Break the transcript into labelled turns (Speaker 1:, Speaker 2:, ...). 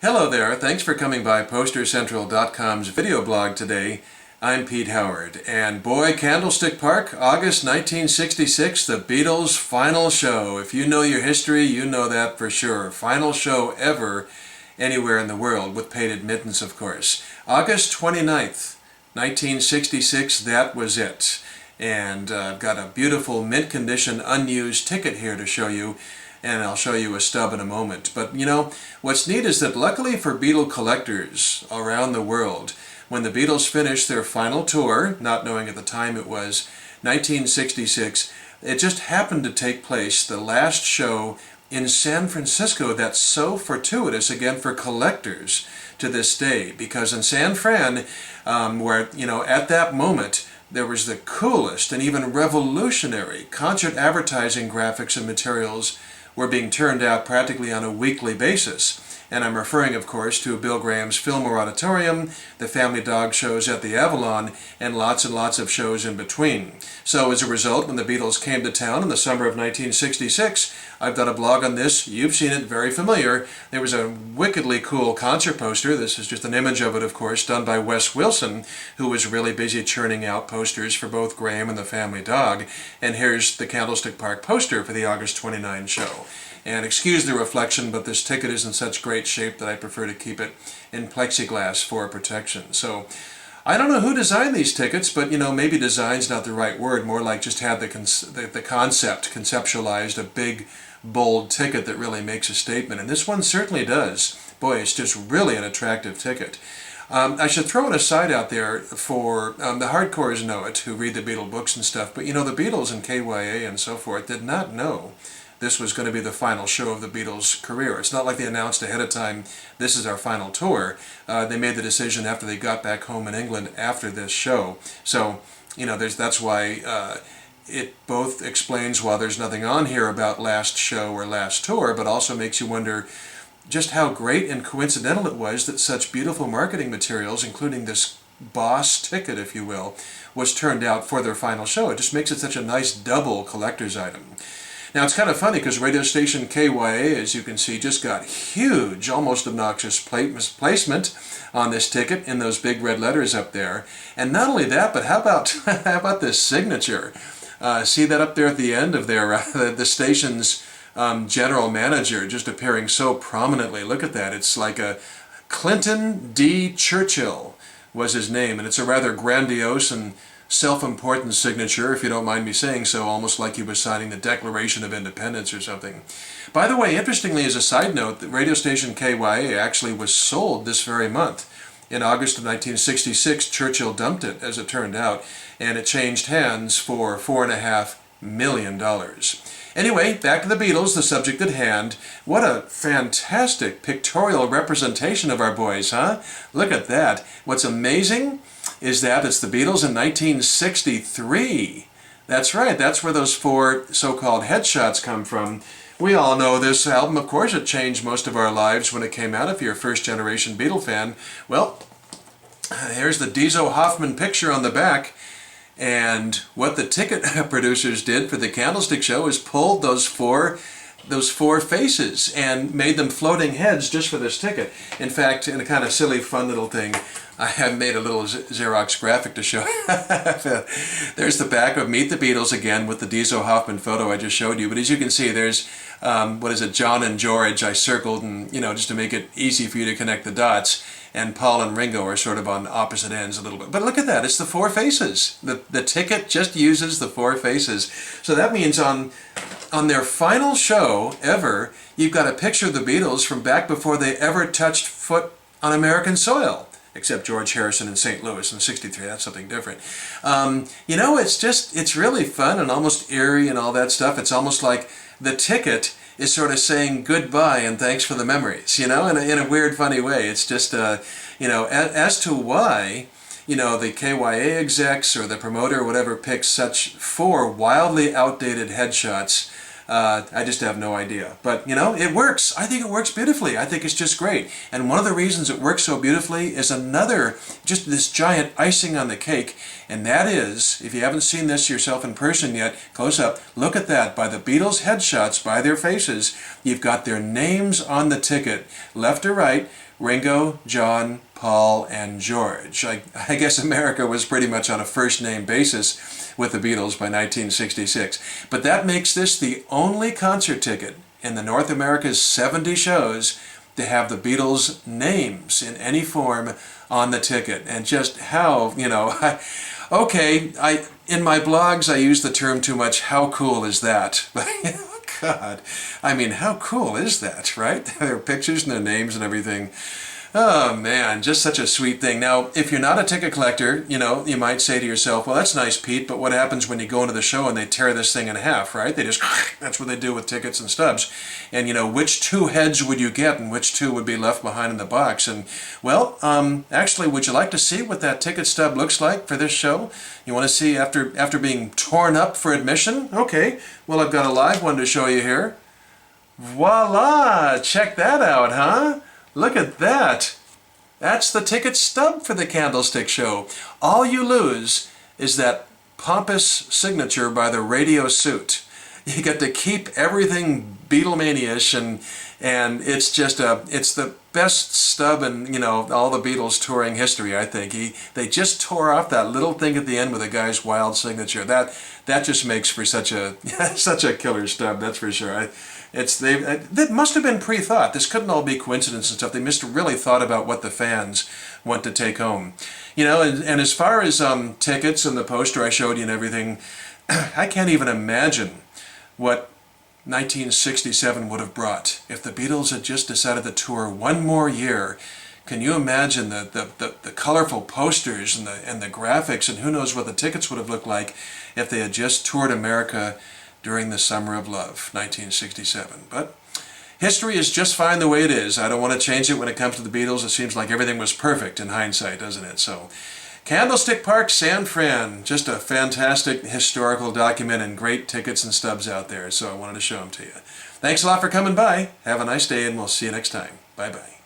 Speaker 1: Hello there, thanks for coming by PosterCentral.com's video blog today. I'm Pete Howard, and boy, Candlestick Park, August 1966, the Beatles' final show. If you know your history, you know that for sure. Final show ever anywhere in the world, with paid admittance, of course. August 29th, 1966, that was it. And I've got a beautiful mint condition unused ticket here to show you, and I'll show you a stub in a moment. But you know, what's neat is that luckily for Beatle collectors around the world, when the Beatles finished their final tour, not knowing at the time it was 1966, it just happened to take place, the last show in San Francisco. That's so fortuitous, again, for collectors to this day, because in San Fran, where, you know, at that moment, there was the coolest and even revolutionary concert advertising graphics and materials were being turned out practically on a weekly basis. And I'm referring, of course, to Bill Graham's Fillmore Auditorium, the Family Dog shows at the Avalon, and lots of shows in between. So as a result, when the Beatles came to town in the summer of 1966, I've done a blog on this. You've seen it, very familiar. There was a wickedly cool concert poster. This is just an image of it, of course, done by Wes Wilson, who was really busy churning out posters for both Graham and the Family Dog. And here's the Candlestick Park poster for the August 29 show. And excuse the reflection, but this ticket is in such great shape that I prefer to keep it in plexiglass for protection. So I don't know who designed these tickets, but you know, maybe design's not the right word, more like just had the concept conceptualized, a big, bold ticket that really makes a statement. And this one certainly does. Boy, it's just really an attractive ticket. I should throw an aside out there for the hardcores know it, who read the Beatle books and stuff, but you know, the Beatles and KYA and so forth did not know this was going to be the final show of the Beatles' career. It's not like they announced ahead of time, this is our final tour. They made the decision after they got back home in England after this show. So, you know, that's why it both explains why there's nothing on here about last show or last tour, but also makes you wonder just how great and coincidental it was that such beautiful marketing materials, including this boss ticket, if you will, was turned out for their final show. It just makes it such a nice double collector's item. Now it's kind of funny because radio station KYA, as you can see, just got huge, almost obnoxious placement on this ticket in those big red letters up there. And not only that, but how about how about this signature? See that up there at the end of their the station's general manager just appearing so prominently. Look at that. It's like a Clinton D. Churchill was his name, and it's a rather grandiose and self-important signature, if you don't mind me saying so, almost like he was signing the Declaration of Independence or something. By the way, interestingly, as a side note, the radio station KYA actually was sold this very month. In August of 1966, Churchill dumped it, as it turned out, and it changed hands for $4.5 million. Anyway, back to the Beatles, the subject at hand. What a fantastic pictorial representation of our boys, huh? Look at that. What's amazing is that it's the Beatles in 1963. That's right, that's where those four so-called headshots come from. We all know this album, of course, it changed most of our lives when it came out if you're a first-generation Beatle fan. Well, here's the Diesel Hoffman picture on the back. And what the ticket producers did for the Candlestick Show is pulled those four faces and made them floating heads just for this ticket. In fact, in a kind of silly, fun little thing, I have made a little Xerox graphic to show. There's the back of Meet the Beatles again with the Diesel Hoffman photo I just showed you. But as you can see, there's, what is it, John and George I circled, and you know, just to make it easy for you to connect the dots. And Paul and Ringo are sort of on opposite ends a little bit. But look at that, it's the four faces. The ticket just uses the four faces. So that means on their final show ever, you've got a picture of the Beatles from back before they ever touched foot on American soil. Except George Harrison in St. Louis in '63, that's something different. You know, it's really fun and almost eerie and all that stuff. It's almost like the ticket is sort of saying goodbye and thanks for the memories, you know, in a weird, funny way. It's just, you know, as to why, you know, the KYA execs or the promoter or whatever picks such four wildly outdated headshots, I just have no idea. But, you know, it works. I think it works beautifully. I think it's just great. And one of the reasons it works so beautifully is another, just this giant icing on the cake, and that is, if you haven't seen this yourself in person yet, close up, look at that. By the Beatles' headshots, by their faces, you've got their names on the ticket, left or right, Ringo, John, Paul, and George. I guess America was pretty much on a first-name basis with the Beatles by 1966. But that makes this the only concert ticket in the North America's 70 shows to have the Beatles' names in any form on the ticket. And just how, in my blogs I use the term too much, how cool is that? But God, I mean, how cool is that, right? Their pictures and their names and everything. Oh man, just such a sweet thing. Now, if you're not a ticket collector, you might say to yourself, well, that's nice, Pete, but what happens when you go into the show and they tear this thing in half, right? That's what they do with tickets and stubs. And which two heads would you get and which two would be left behind in the box? And well, actually, would you like to see what that ticket stub looks like for this show? You want to see after being torn up for admission? Okay, well, I've got a live one to show you here. Voila! Check that out, huh? Look at that. That's the ticket stub for the Candlestick Show. All you lose is that pompous signature by the radio suit. You get to keep everything Beatlemania-ish, and it's just it's the best stub in all the Beatles touring history, I think. They just tore off that little thing at the end with a guy's wild signature. That just makes for such a such a killer stub, that's for sure. That must have been pre-thought. This couldn't all be coincidence and stuff. They must have really thought about what the fans want to take home. And as far as tickets and the poster I showed you and everything, I can't even imagine what 1967 would have brought if the Beatles had just decided to tour one more year. Can you imagine the colorful posters and the graphics, and who knows what the tickets would have looked like if they had just toured America during the Summer of Love, 1967. But history is just fine the way it is. I don't want to change it when it comes to the Beatles. It seems like everything was perfect in hindsight, doesn't it? So, Candlestick Park, San Fran. Just a fantastic historical document and great tickets and stubs out there. So I wanted to show them to you. Thanks a lot for coming by. Have a nice day, and we'll see you next time. Bye-bye.